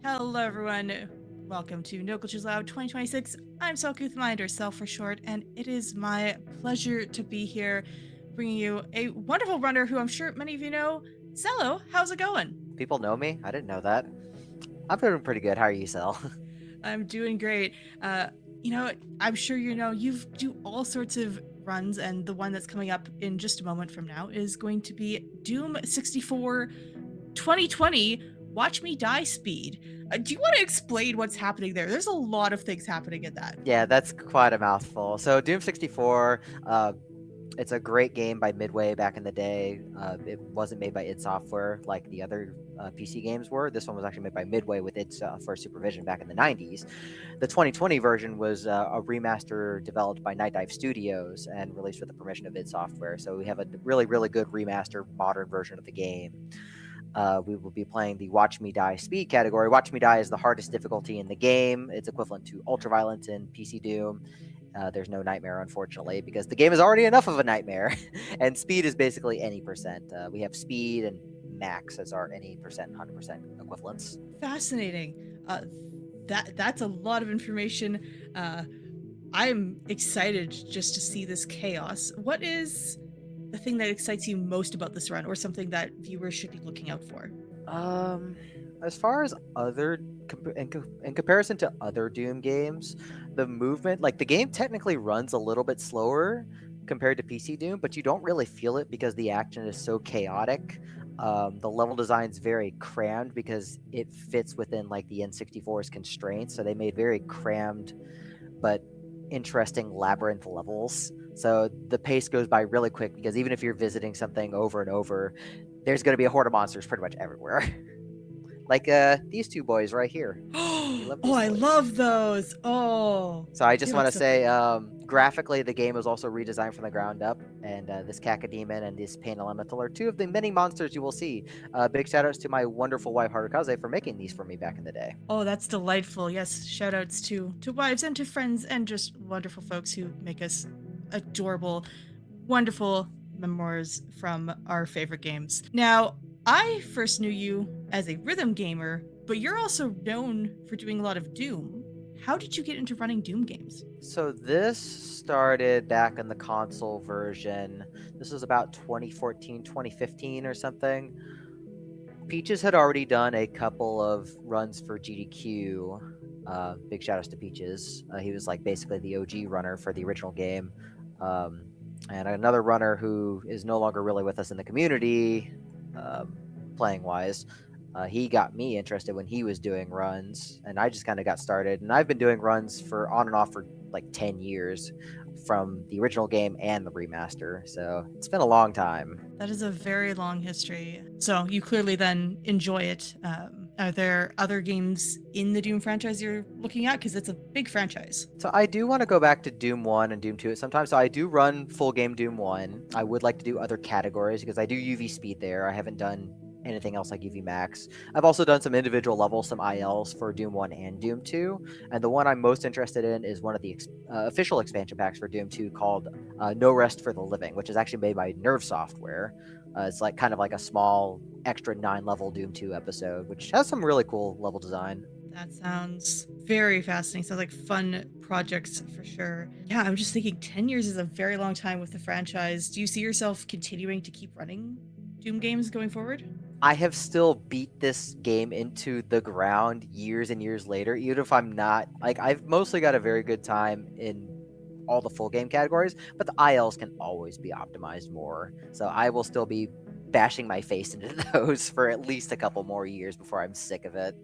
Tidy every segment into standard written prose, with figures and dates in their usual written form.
Hello, everyone. Welcome to No Glitches Loud 2026. I'm selcouthmind, or Cell for short, and it is my pleasure to be here bringing you a wonderful runner who I'm sure many of you know, Zello. How's it going? People know me? I didn't know that. I'm doing pretty good. How are you, Sel? I'm doing great. Uh, you know, I'm sure you know you do all sorts of runs, and the one that's coming up in just a moment from now is going to be Doom 64 2020 Watch Me Die Speed. Do you want to explain what's happening there? There's a lot of things happening in that. Yeah, that's quite a mouthful. So Doom 64, it's a great game by Midway back in the day. It wasn't made by id Software like the other PC games were. This one was actually made by Midway with id Software supervision back in the 90s. The 2020 version was a remaster developed by Night Dive Studios and released with the permission of id Software. So we have a really, really good remaster, modern version of the game. We will be playing the Watch Me Die speed category. Watch Me Die is the hardest difficulty in the game. It's equivalent to Ultraviolence in PC Doom. There's no nightmare, unfortunately, because the game is already enough of a nightmare. And speed is basically any percent. We have speed and max as our any percent, 100% equivalents. Fascinating. That's a lot of information. Uh, I'm excited just to see this chaos. What is the thing that excites you most about this run, or something that viewers should be looking out for? Um, as far as in comparison to other Doom games, the movement, like the game technically runs a little bit slower compared to PC Doom, but you don't really feel it because the action is so chaotic. The level design is very crammed because it fits within like the N64's constraints. So they made very crammed but interesting labyrinth levels. So the pace goes by really quick because even if you're visiting something over and over, there's going to be a horde of monsters pretty much everywhere. Like these two boys right here. We Oh, love these I boys. love those. Oh, So I they just want look to so say, cool. graphically, the game was also redesigned from the ground up, and this Cacodemon and this Pain Elemental are two of the many monsters you will see. Big shout outs to my wonderful wife Harukaze for making these for me back in the day. Oh, that's delightful. Yes, shout outs to wives and to friends and just wonderful folks who make us adorable, wonderful memoirs from our favorite games. Now, I first knew you as a rhythm gamer, but you're also known for doing a lot of Doom. How did you get into running Doom games? So this started back in the console version. This was about 2014, 2015 or something. Peaches had already done a couple of runs for GDQ. Big shout outs to Peaches. He was like basically the OG runner for the original game. Um, and another runner who is no longer really with us in the community, um, playing wise. He got me interested when he was doing runs, and I just kind of got started. And I've been doing runs for on and off for like 10 years from the original game and the remaster. So it's been a long time. That is a very long history. So you clearly then enjoy it. Are there other games in the Doom franchise you're looking at? Because it's a big franchise. So I do want to go back to Doom 1 and Doom 2 at some time. So I do run full game Doom 1. I would like to do other categories because I do UV speed there. I haven't done anything else like UV max. I've also done some individual levels, some ILs for Doom 1 and Doom 2. And the one I'm most interested in is one of the official expansion packs for Doom 2 called No Rest for the Living, which is actually made by Nerve Software. It's like kind of like a small extra 9 level Doom 2 episode, which has some really cool level design. That sounds very fascinating. Sounds like fun projects for sure. Yeah, I'm just thinking 10 years is a very long time with the franchise. Do you see yourself continuing to keep running Doom games going forward? I have still beat this game into the ground years and years later, even if I'm not like I've mostly got a very good time in all the full game categories, but the ILs can always be optimized more. So I will still be bashing my face into those for at least a couple more years before I'm sick of it.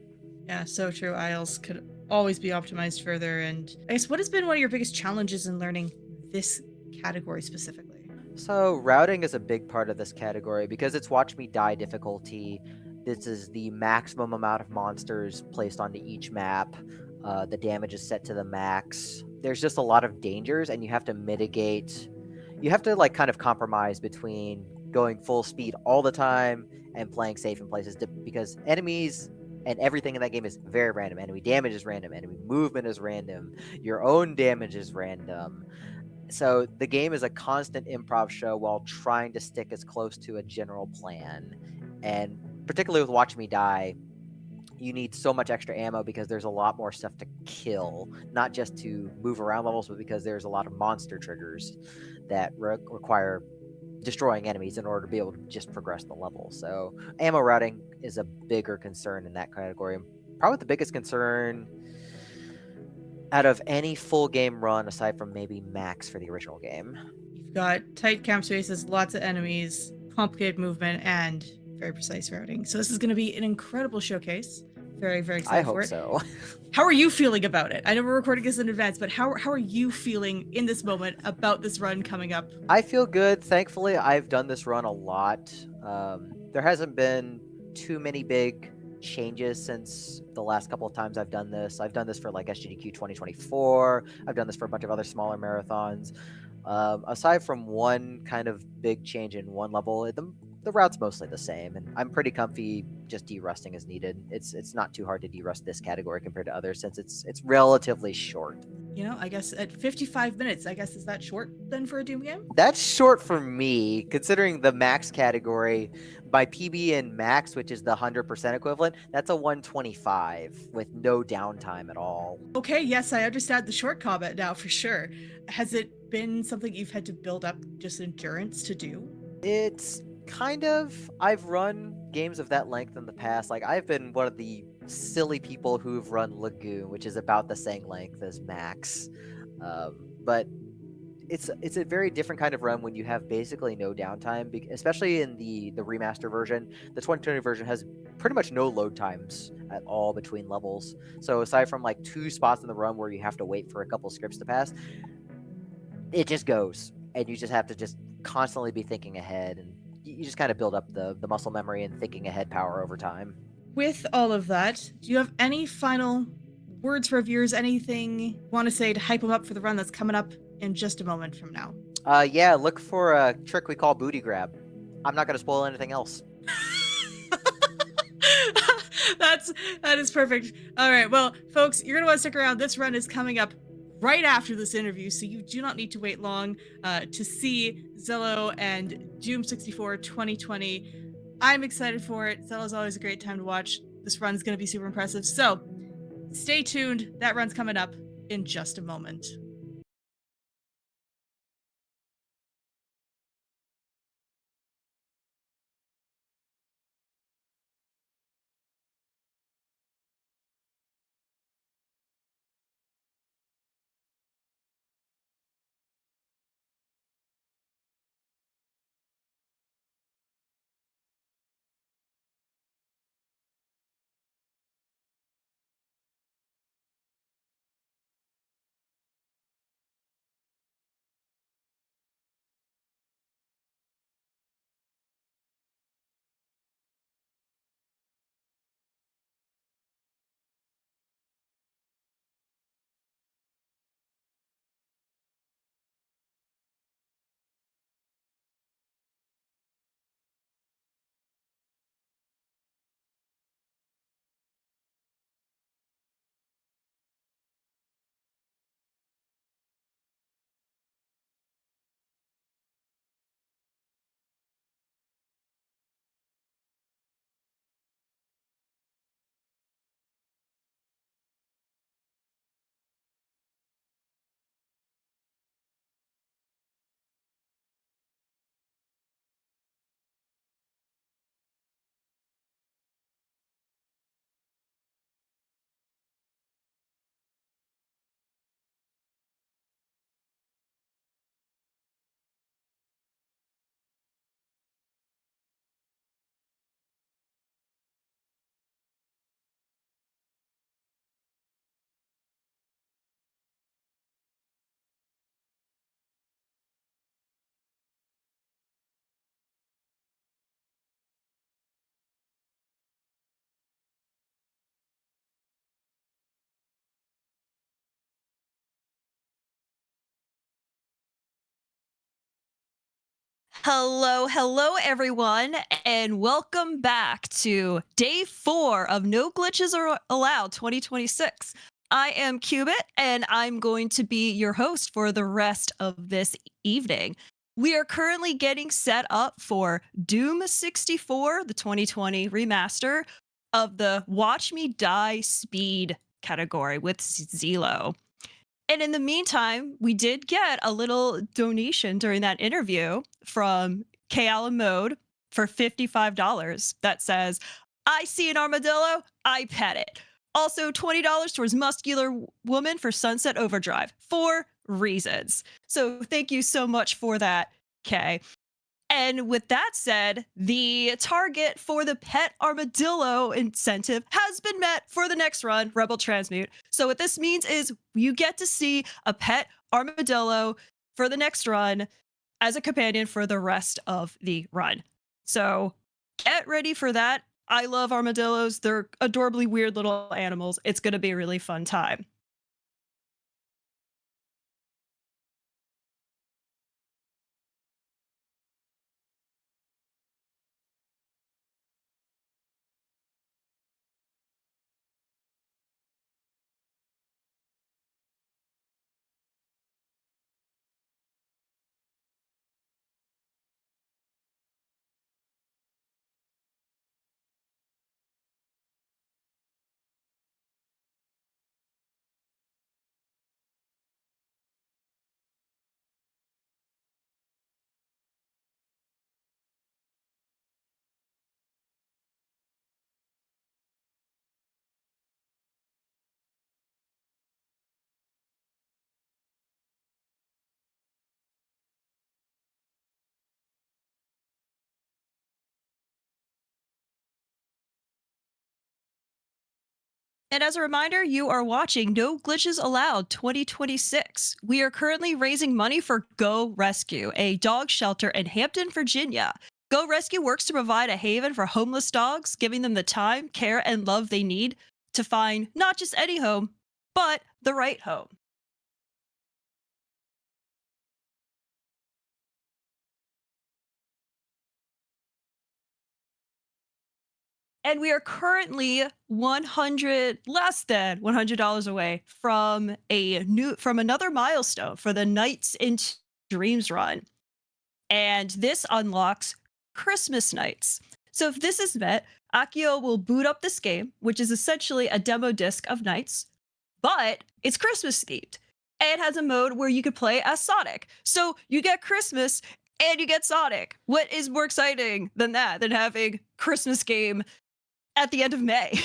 Yeah, so true. IELTS could always be optimized further. And I guess what has been one of your biggest challenges in learning this category specifically? So routing is a big part of this category because it's watch me die difficulty. This is the maximum amount of monsters placed onto each map. The damage is set to the max. There's just a lot of dangers, and you have to mitigate. You have to like kind of compromise between going full speed all the time and playing safe in places because enemies and everything in that game is very random. Enemy damage is random. Enemy movement is random. Your own damage is random. So the game is a constant improv show while trying to stick as close to a general plan. And particularly with Watch Me Die, you need so much extra ammo because there's a lot more stuff to kill, not just to move around levels, but because there's a lot of monster triggers that require destroying enemies in order to be able to just progress the level. So ammo routing is a bigger concern in that category. Probably the biggest concern out of any full game run aside from maybe Max for the original game. You've got tight camp spaces, lots of enemies, complicated movement, and very precise routing. So this is going to be an incredible showcase. Very, very I excited for hope it. so. How are you feeling about it? I know we're recording this in advance, but how are you feeling in this moment about this run coming up? I feel good. Thankfully, I've done this run a lot. There hasn't been too many big changes since the last couple of times I've done this. I've done this for like SGDQ 2024. I've done this for a bunch of other smaller marathons. Aside from one kind of big change in one level, the route's mostly the same, and I'm pretty comfy just derusting as needed. It's not too hard to derust this category compared to others since it's relatively short. You know, I guess at 55 minutes, I guess is that short then for a Doom game? That's short for me, considering the max category. By PB and max, which is the 100% equivalent, that's a 125 with no downtime at all. Okay, yes, I understand the short comment now for sure. Has it been something you've had to build up just endurance to do? It's kind of, I've run games of that length in the past. Like, I've been one of the silly people who've run Lagoon, which is about the same length as max. But it's a very different kind of run when you have basically no downtime, especially in the remaster version. The 2020 version has pretty much no load times at all between levels. So aside from like 2 spots in the run where you have to wait for a couple scripts to pass, it just goes, and you just have to just constantly be thinking ahead, and you just kind of build up the muscle memory and thinking ahead power over time. With all of that, do you have any final words for viewers? Anything you want to say to hype them up for the run that's coming up in just a moment from now? Yeah, look for a trick we call booty grab. I'm not going to spoil anything else. That is perfect. All right, well, folks, you're gonna want to stick around. This run is coming up right after this interview, so you do not need to wait long to see ZELLLOO and Doom 64 2020. I'm excited for it. ZELLLOO's always a great time to watch. This run's gonna be super impressive. So stay tuned. That run's coming up in just a moment. Hello, everyone, and welcome back to day 4 of No Glitches Are Allowed 2026. I am Cubit, and I'm going to be your host for the rest of this evening. We are currently getting set up for Doom 64, the 2020 remaster. of the Watch Me Die Speed category with ZELLOOO. And in the meantime, we did get a little donation during that interview from K. Allen Mode for $55 that says, I see an armadillo, I pet it. Also, $20 towards Muscular Woman for Sunset Overdrive for reasons. So thank you so much for that, Kay. And with that said, the target for the pet armadillo incentive has been met for the next run, Rebel Transmute. So what this means is you get to see a pet armadillo for the next run as a companion for the rest of the run. So get ready for that. I love armadillos. They're adorably weird little animals. It's going to be a really fun time. And as a reminder, you are watching No Glitches Allowed 2026. We are currently raising money for Go Rescue, a dog shelter in Hampton, Virginia. Go Rescue works to provide a haven for homeless dogs, giving them the time, care, and love they need to find not just any home, but the right home. And we are currently less than $100 away from another milestone for the Nights into Dreams run. And this unlocks Christmas nights. So if this is met, Akio will boot up this game, which is essentially a demo disc of Nights, but it's Christmas themed. And it has a mode where you could play as Sonic. So you get Christmas and you get Sonic. What is more exciting than that, than having Christmas game at the end of May?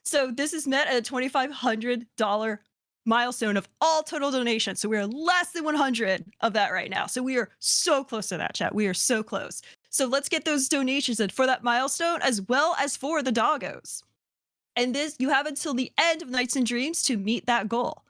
So this is met at a $2,500 milestone of all total donations. So we are less than 100 of that right now. So we are so close to that, chat. We are so close. So let's get those donations in for that milestone as well as for the doggos. And this, you have until the end of Nights and Dreams to meet that goal.